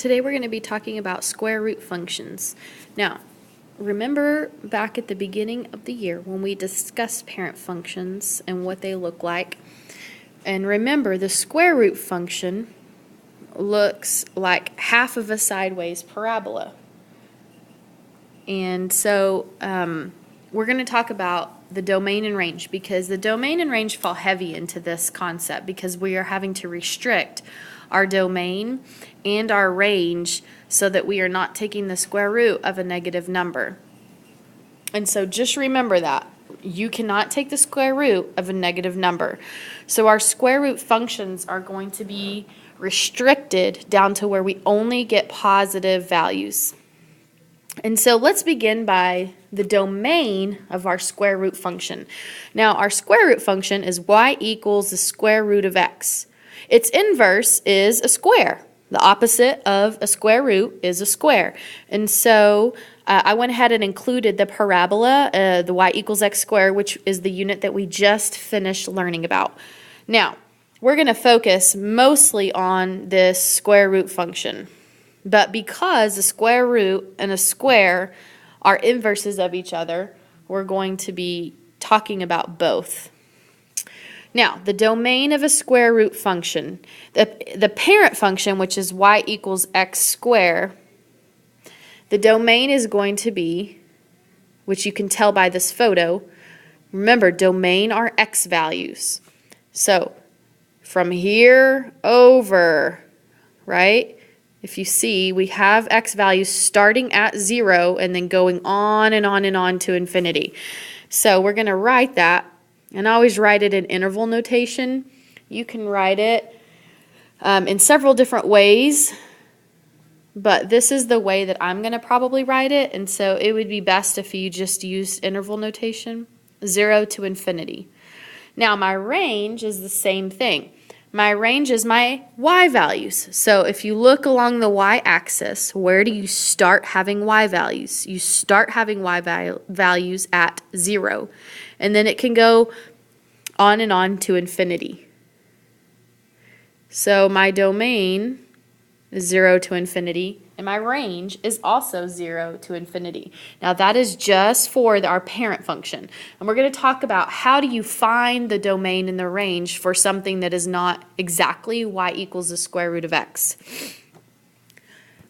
Today we're going to be talking about square root functions. Now, remember back at the beginning of the year when we discussed parent functions and what they look like. And remember, the square root function looks like half of a sideways parabola. And so we're going to talk about the domain and range, because the domain and range fall heavy into this concept because we are having to restrict our domain and our range so that we are not taking the square root of a negative number. And so just remember that. You cannot take the square root of a negative number. So our square root functions are going to be restricted down to where we only get positive values. And so let's begin by the domain of our square root function. Now, our square root function is y equals the square root of x. Its inverse is a square. The opposite of a square root is a square. And so I went ahead and included the parabola, the y equals x squared, which is the unit that we just finished learning about. Now, we're going to focus mostly on this square root function. But because the square root and a square are inverses of each other, we're going to be talking about both. Now, the domain of a square root function, the parent function, which is y equals x squared, the domain is going to be, which you can tell by this photo, remember, domain are x values. So, from here over, right? If you see, we have x values starting at 0 and then going on and on and on to infinity. So we're going to write that, and I always write it in interval notation. You can write it in several different ways, but this is the way that I'm going to probably write it, and so it would be best if you just used interval notation, 0 to infinity. Now my range is the same thing. My range is my y values. So if you look along the y-axis, where do you start having y values? You start having y values at 0. And then it can go on and on to infinity. So my domain is 0 to infinity, and my range is also 0 to infinity. Now that is just for our parent function. And we're going to talk about how do you find the domain and the range for something that is not exactly y equals the square root of x.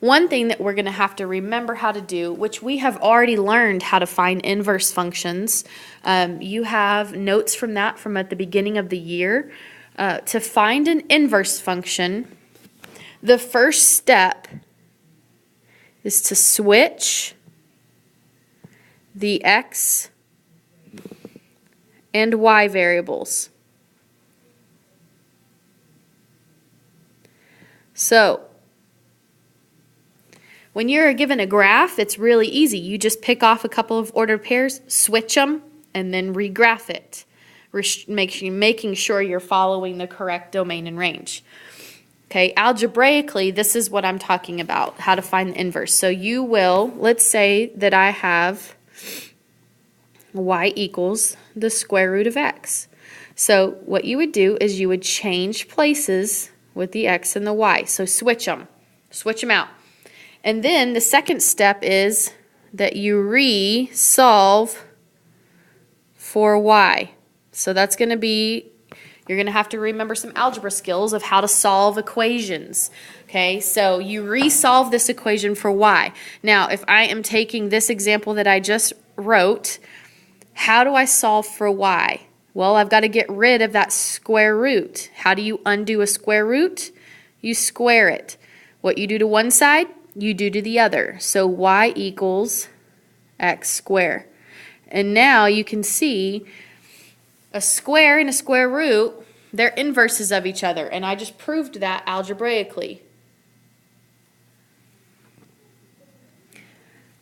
One thing that we're going to have to remember how to do, which we have already learned how to find inverse functions. You have notes from that from at the beginning of the year. To find an inverse function, the first step is to switch the x and y variables. So, when you're given a graph, it's really easy. You just pick off a couple of ordered pairs, switch them, and then regraph it, making sure you're following the correct domain and range. Okay, algebraically, this is what I'm talking about, how to find the inverse. So you will, let's say that I have y equals the square root of x. So what you would do is you would change places with the x and the y. So switch them out. And then the second step is that you re-solve for y. So that's going to be, you're going to have to remember some algebra skills of how to solve equations. Okay, so you resolve this equation for y. Now, if I am taking this example that I just wrote, how do I solve for y? Well, I've got to get rid of that square root. How do you undo a square root? You square it. What you do to one side, you do to the other. So y equals x squared. And now you can see a square and a square root, they're inverses of each other, and I just proved that algebraically.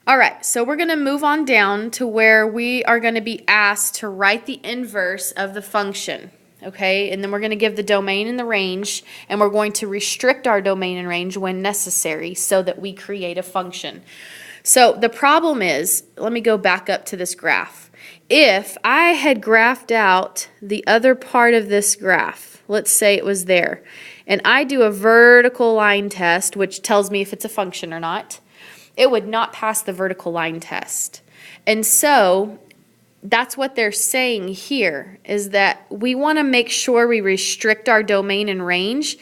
All right, so we're going to move on down to where we are going to be asked to write the inverse of the function, okay? And then we're going to give the domain and the range, and we're going to restrict our domain and range when necessary so that we create a function. So the problem is, let me go back up to this graph. If I had graphed out the other part of this graph, let's say it was there, and I do a vertical line test, which tells me if it's a function or not, it would not pass the vertical line test. And so that's what they're saying here, is that we want to make sure we restrict our domain and range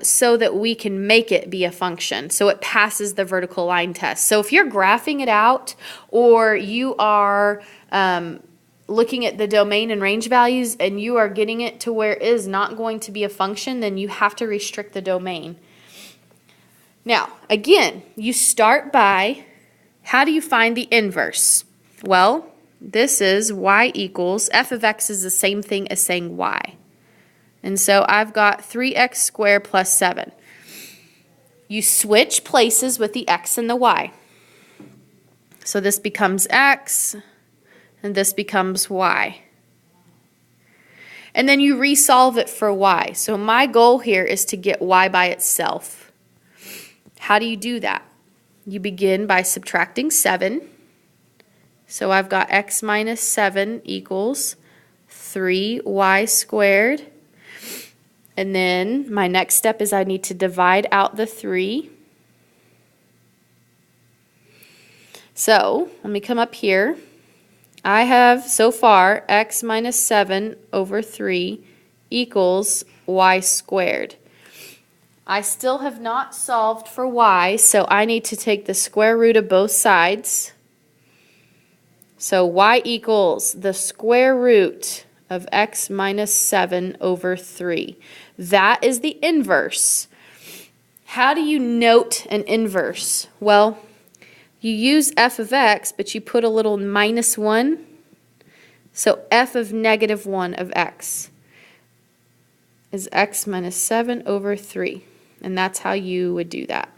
so that we can make it be a function, so it passes the vertical line test. So if you're graphing it out, or you are looking at the domain and range values and you are getting it to where it is not going to be a function, then you have to restrict the domain. Now, again, you start by, how do you find the inverse? Well, this is y equals, f of x is the same thing as saying y. And so I've got 3x squared plus 7. You switch places with the x and the y. So this becomes x, and this becomes y. And then you resolve it for y. So my goal here is to get y by itself. How do you do that? You begin by subtracting 7. So I've got x minus 7 equals 3y squared. And then my next step is I need to divide out the 3. So let me come up here. I have so far x minus 7 over 3 equals y squared. I still have not solved for y, so I need to take the square root of both sides. So y equals the square root of x minus 7 over 3. That is the inverse. How do you note an inverse? Well, you use f of x, but you put a little minus 1. So f of negative 1 of x is x minus 7 over 3. And that's how you would do that.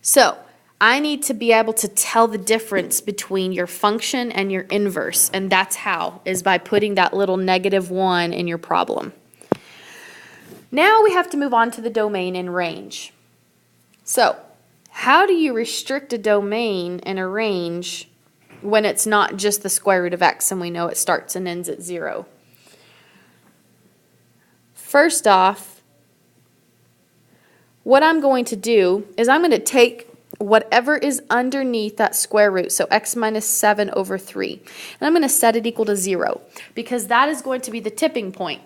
So I need to be able to tell the difference between your function and your inverse. And that's how, is by putting that little negative 1 in your problem. Now we have to move on to the domain and range. So how do you restrict a domain and a range when it's not just the square root of x and we know it starts and ends at 0? First off, what I'm going to do is I'm going to take whatever is underneath that square root, so x minus 7 over 3, and I'm going to set it equal to 0, because that is going to be the tipping point.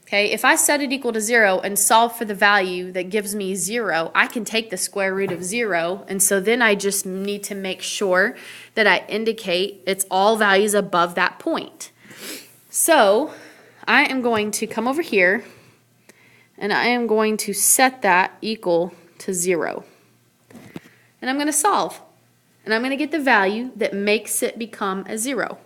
Okay, if I set it equal to 0 and solve for the value that gives me 0, I can take the square root of 0, and so then I just need to make sure that I indicate it's all values above that point. So I am going to come over here, and I am going to set that equal to 0. And I'm going to solve. And I'm going to get the value that makes it become a 0.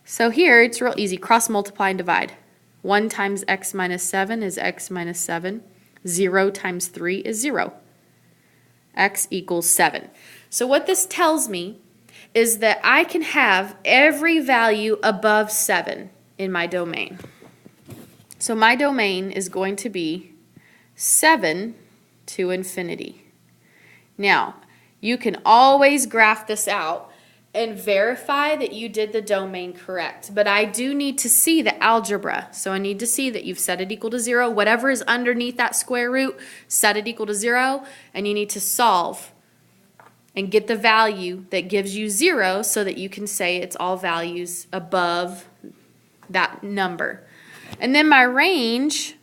So here it's real easy. Cross multiply and divide. 1 times x minus 7 is x minus 7. 0 times 3 is 0. X equals 7. So what this tells me is that I can have every value above 7 in my domain. So my domain is going to be 7 to infinity. Now, you can always graph this out and verify that you did the domain correct. But I do need to see the algebra. So I need to see that you've set it equal to 0. Whatever is underneath that square root, set it equal to 0. And you need to solve and get the value that gives you 0 so that you can say it's all values above that number. And then my range,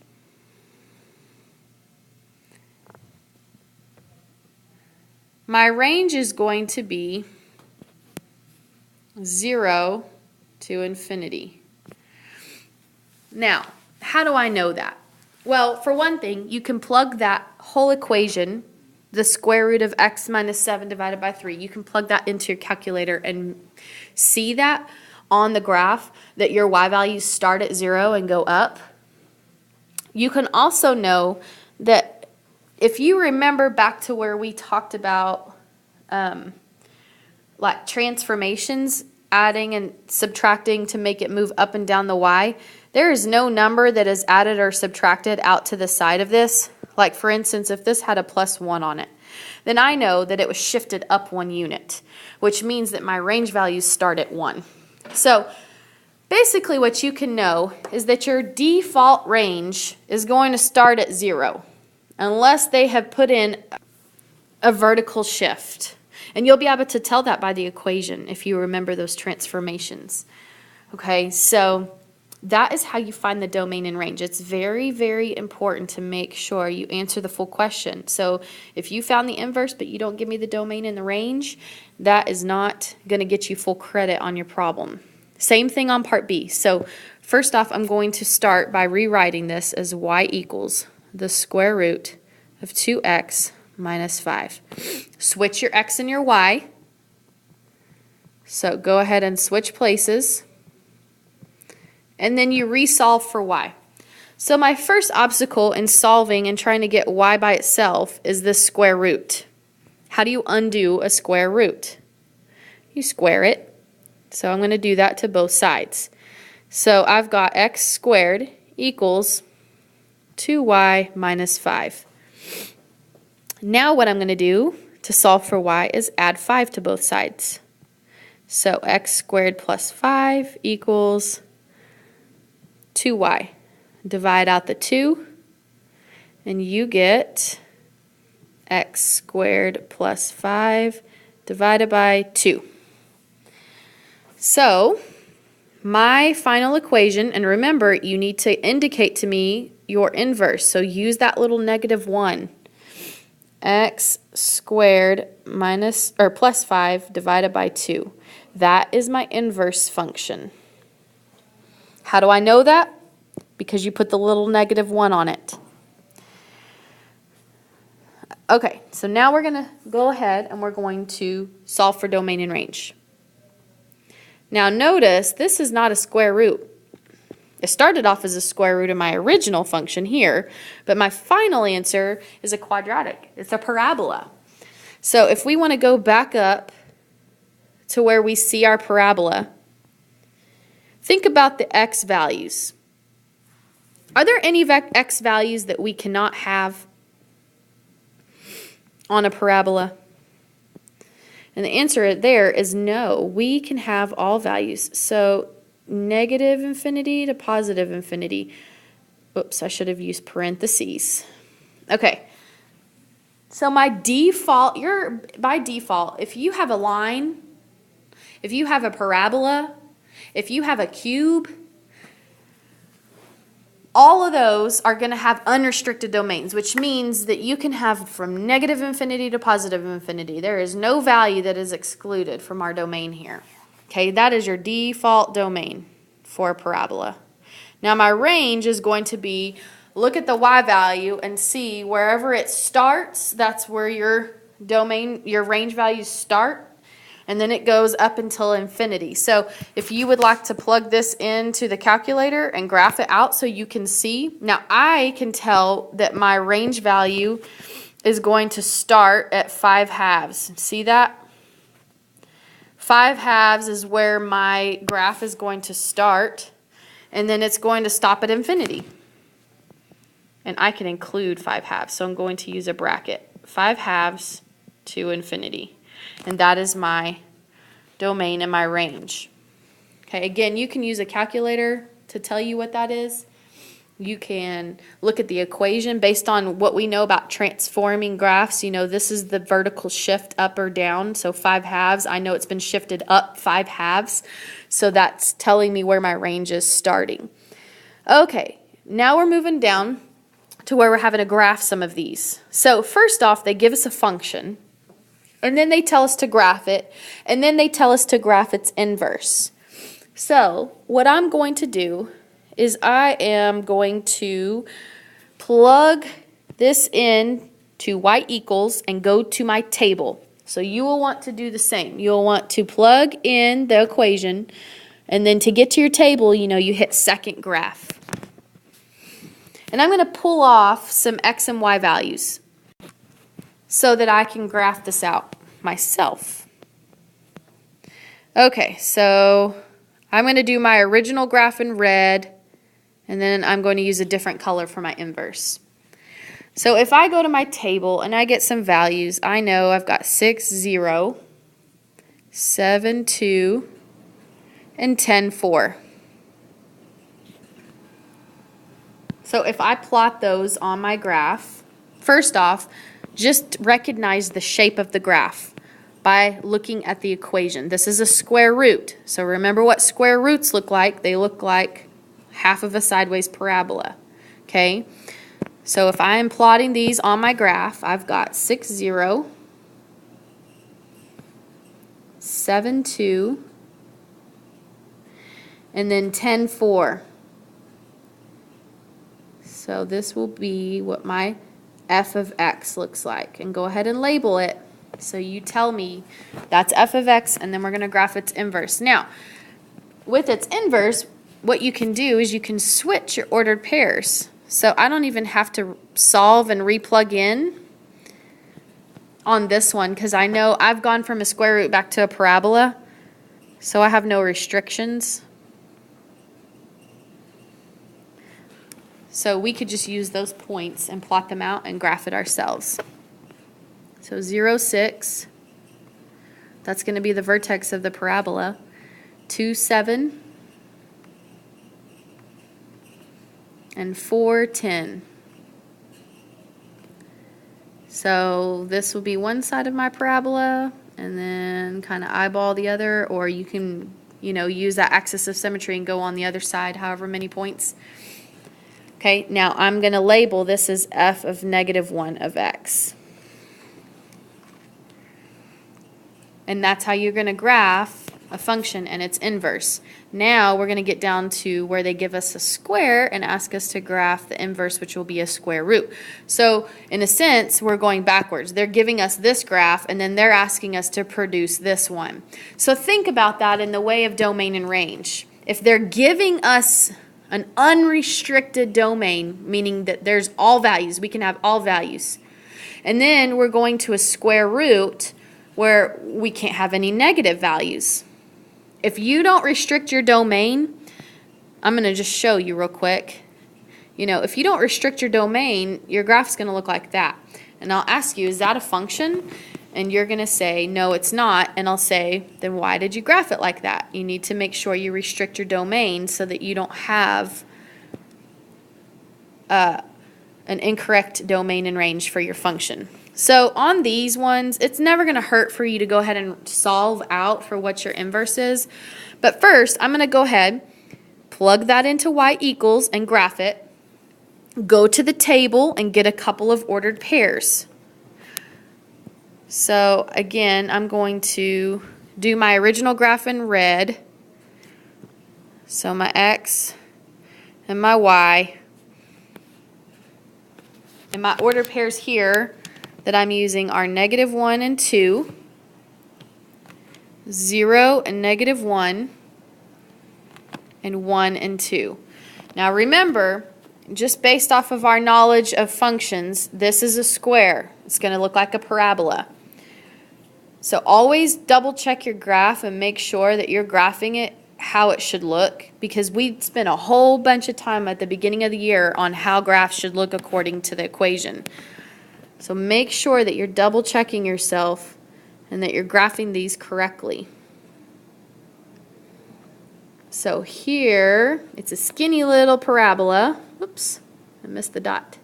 is going to be 0 to infinity. Now, how do I know that? Well, for one thing, you can plug that whole equation, the square root of x minus 7 divided by 3, you can plug that into your calculator and see that on the graph that your y values start at 0 and go up. You can also know that if you remember back to where we talked about like transformations, adding and subtracting to make it move up and down the y, there is no number that is added or subtracted out to the side of this. Like for instance, if this had a +1 on it, then I know that it was shifted up 1 unit, which means that my range values start at 1. So Basically, what you can know is that your default range is going to start at 0 unless they have put in a vertical shift. And you'll be able to tell that by the equation if you remember those transformations. Okay, so that is how you find the domain and range. It's very, very important to make sure you answer the full question. So if you found the inverse but you don't give me the domain and the range, that is not going to get you full credit on your problem. Same thing on part B. So first off, I'm going to start by rewriting this as y equals the square root of 2x minus 5. Switch your x and your y. So go ahead and switch places. And then you resolve for y. So my first obstacle in solving and trying to get y by itself is this square root. How do you undo a square root? You square it. So I'm going to do that to both sides. So I've got x squared equals 2y minus 5. Now what I'm going to do to solve for y is add 5 to both sides. So x squared plus 5 equals 2y. Divide out the 2, and you get x squared plus 5 divided by 2. So my final equation, and remember, you need to indicate to me your inverse. So use that little -1. X squared minus or plus 5 divided by 2. That is my inverse function. How do I know that? Because you put the little -1 on it. Okay, so now we're going to go ahead and we're going to solve for domain and range. Now notice this is not a square root. It started off as a square root in my original function here, but my final answer is a quadratic. It's a parabola. So if we want to go back up to where we see our parabola, think about the x values. Are there any x values that we cannot have on a parabola? And the answer there is no. We can have all values. So negative infinity to positive infinity. Oops, I should have used parentheses. Okay. So by default, if you have a line, if you have a parabola, if you have a cube, all of those are going to have unrestricted domains, which means that you can have from negative infinity to positive infinity. There is no value that is excluded from our domain here. Okay, that is your default domain for a parabola. Now my range is going to be, look at the y value and see wherever it starts, that's where your domain, your range values start. And then it goes up until infinity. So if you would like to plug this into the calculator and graph it out so you can see. Now I can tell that my range value is going to start at 5/2. See that? 5/2 is where my graph is going to start. And then it's going to stop at infinity. And I can include 5/2. So I'm going to use a bracket. 5/2 to infinity. And that is my domain and my range. Okay, again, you can use a calculator to tell you what that is. You can look at the equation based on what we know about transforming graphs. You know, this is the vertical shift up or down. So 5/2, I know it's been shifted up 5/2. So that's telling me where my range is starting. Okay, now we're moving down to where we're having to graph some of these. So first off, they give us a function. And then they tell us to graph it, and then they tell us to graph its inverse. So what I'm going to do is I am going to plug this in to y equals and go to my table. So you will want to do the same. You'll want to plug in the equation, and then to get to your table, you know, you hit second graph. And I'm going to pull off some x and y values so that I can graph this out myself. Okay, so I'm going to do my original graph in red, and then I'm going to use a different color for my inverse. So if I go to my table and I get some values, I know I've got 6, 0, 7, 2, and 10, 4. So if I plot those on my graph, first off, just recognize the shape of the graph by looking at the equation. This is a square root. So remember what square roots look like. They look like half of a sideways parabola. Okay? So if I am plotting these on my graph, I've got 6, 0, 7, 2, and then 10, 4. So this will be what my f of x looks like. And go ahead and label it. So you tell me that's f of x, and then we're going to graph its inverse. Now, with its inverse, what you can do is you can switch your ordered pairs. So I don't even have to solve and replug in on this one because I know I've gone from a square root back to a parabola, so I have no restrictions. So we could just use those points and plot them out and graph it ourselves. So 0, 6, that's going to be the vertex of the parabola. 2, 7, and 4, 10. So this will be one side of my parabola, and then kind of eyeball the other, or you can, use that axis of symmetry and go on the other side, however many points. Okay, now I'm going to label this as f of -1 of x. And that's how you're going to graph a function and its inverse. Now we're going to get down to where they give us a square and ask us to graph the inverse, which will be a square root. So in a sense, we're going backwards. They're giving us this graph, and then they're asking us to produce this one. So think about that in the way of domain and range. If they're giving us an unrestricted domain, meaning that there's all values, we can have all values, and then we're going to a square root where we can't have any negative values. If you don't restrict your domain, I'm going to just show you real quick. If you don't restrict your domain, your graph's going to look like that. And I'll ask you, is that a function? And you're going to say, no, it's not. And I'll say, then why did you graph it like that? You need to make sure you restrict your domain so that you don't have an incorrect domain and range for your function. So on these ones, it's never going to hurt for you to go ahead and solve out for what your inverse is. But first, I'm going to go ahead, plug that into y equals and graph it. Go to the table and get a couple of ordered pairs. So again, I'm going to do my original graph in red. So my x and my y. And my ordered pairs here that I'm using are -1 and 2, 0 and -1, and 1 and 2. Now remember, just based off of our knowledge of functions, this is a square. It's going to look like a parabola. So always double check your graph and make sure that you're graphing it how it should look, because we spent a whole bunch of time at the beginning of the year on how graphs should look according to the equation. So make sure that you're double checking yourself and that you're graphing these correctly. So here, it's a skinny little parabola. Oops, I missed the dot.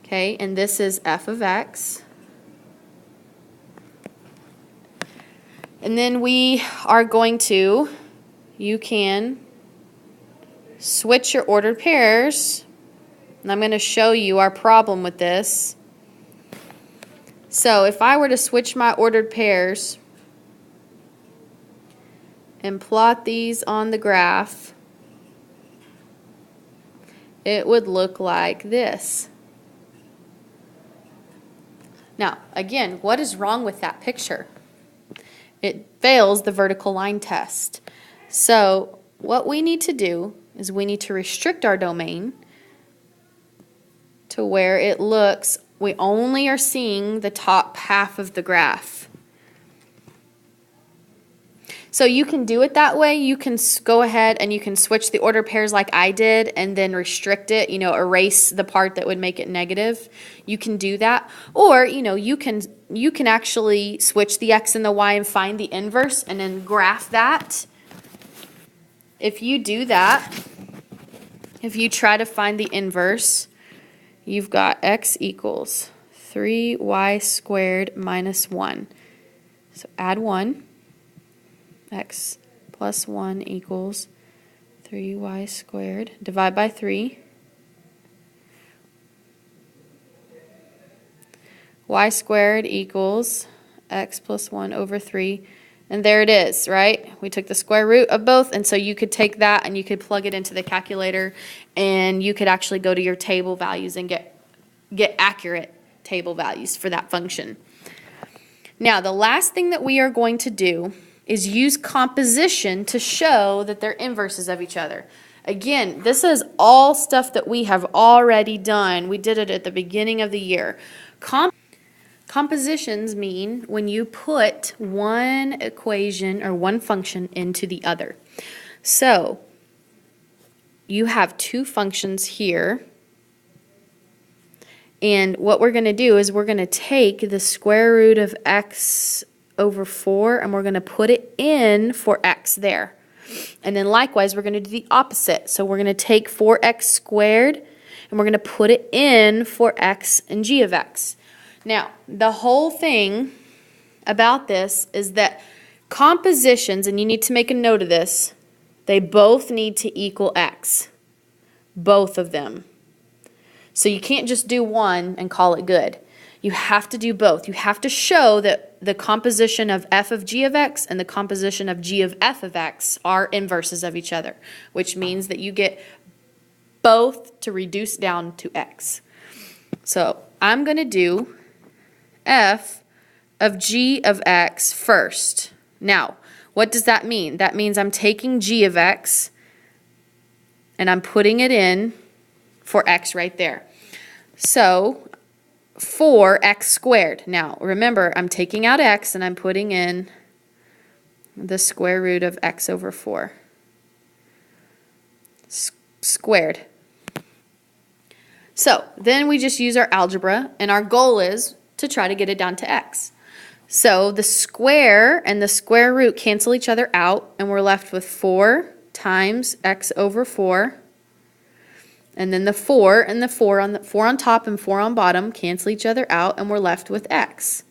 Okay, and this is f of x. And then we are going to, you can switch your ordered pairs. And I'm going to show you our problem with this. So if I were to switch my ordered pairs and plot these on the graph, it would look like this. Now, again, what is wrong with that picture? It fails the vertical line test. So what we need to do is we need to restrict our domain to where it looks, we only are seeing the top half of the graph. So you can do it that way. You can go ahead and you can switch the order pairs like I did and then restrict it, erase the part that would make it negative. You can do that. Or, you can actually switch the x and the y and find the inverse and then graph that. If you do that, if you try to find the inverse, you've got x equals 3y squared minus 1. So add 1. X plus 1 equals 3y squared. Divide by 3. Y squared equals x plus 1 over 3. And there it is, right? We took the square root of both, and so you could take that and you could plug it into the calculator, and you could actually go to your table values and get accurate table values for that function. Now, the last thing that we are going to do is use composition to show that they're inverses of each other. Again, this is all stuff that we have already done. We did it at the beginning of the year. Compositions mean when you put one equation or one function into the other. So you have two functions here. And what we're going to do is we're going to take the square root of x over 4 and we're going to put it in for x there. And then likewise, we're going to do the opposite. So we're going to take 4x squared and we're going to put it in for x and g of x. Now, the whole thing about this is that compositions, and you need to make a note of this, they both need to equal x. Both of them. So you can't just do one and call it good. You have to do both. You have to show that the composition of f of g of x and the composition of g of f of x are inverses of each other, which means that you get both to reduce down to x. So I'm going to do f of g of x first. Now, what does that mean? That means I'm taking g of x and I'm putting it in for x right there. So 4x squared. Now, remember, I'm taking out x and I'm putting in the square root of x over 4 squared. So then we just use our algebra, and our goal is to try to get it down to x. So the square and the square root cancel each other out, and we're left with 4 times x over 4. And then the 4 and the 4 on top and 4 on bottom cancel each other out, and we're left with x.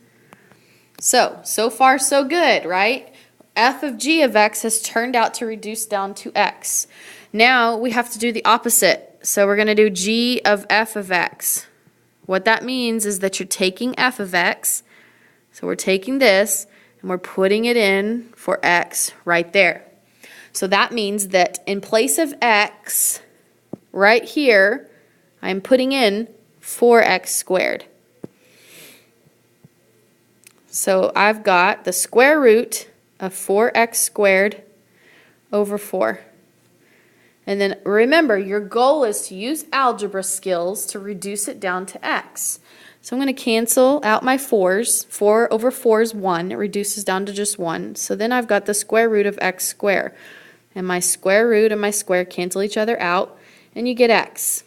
So far so good, right? F of g of x has turned out to reduce down to x. Now we have to do the opposite. So we're going to do g of f of x. What that means is that you're taking f of x, so we're taking this, and we're putting it in for x right there. So that means that in place of x, right here, I'm putting in 4x squared. So I've got the square root of 4x squared over 4. And then remember, your goal is to use algebra skills to reduce it down to x. So I'm going to cancel out my 4's. 4 over 4 is 1. It reduces down to just 1. So then I've got the square root of x squared. And my square root and my square cancel each other out, and you get x.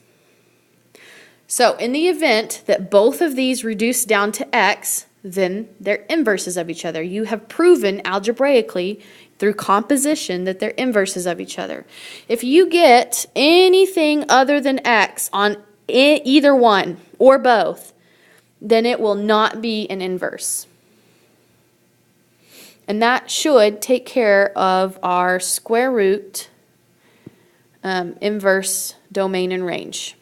So in the event that both of these reduce down to x, then they're inverses of each other. You have proven algebraically through composition that they're inverses of each other. If you get anything other than x on either one or both, then it will not be an inverse. And that should take care of our square root inverse domain and range.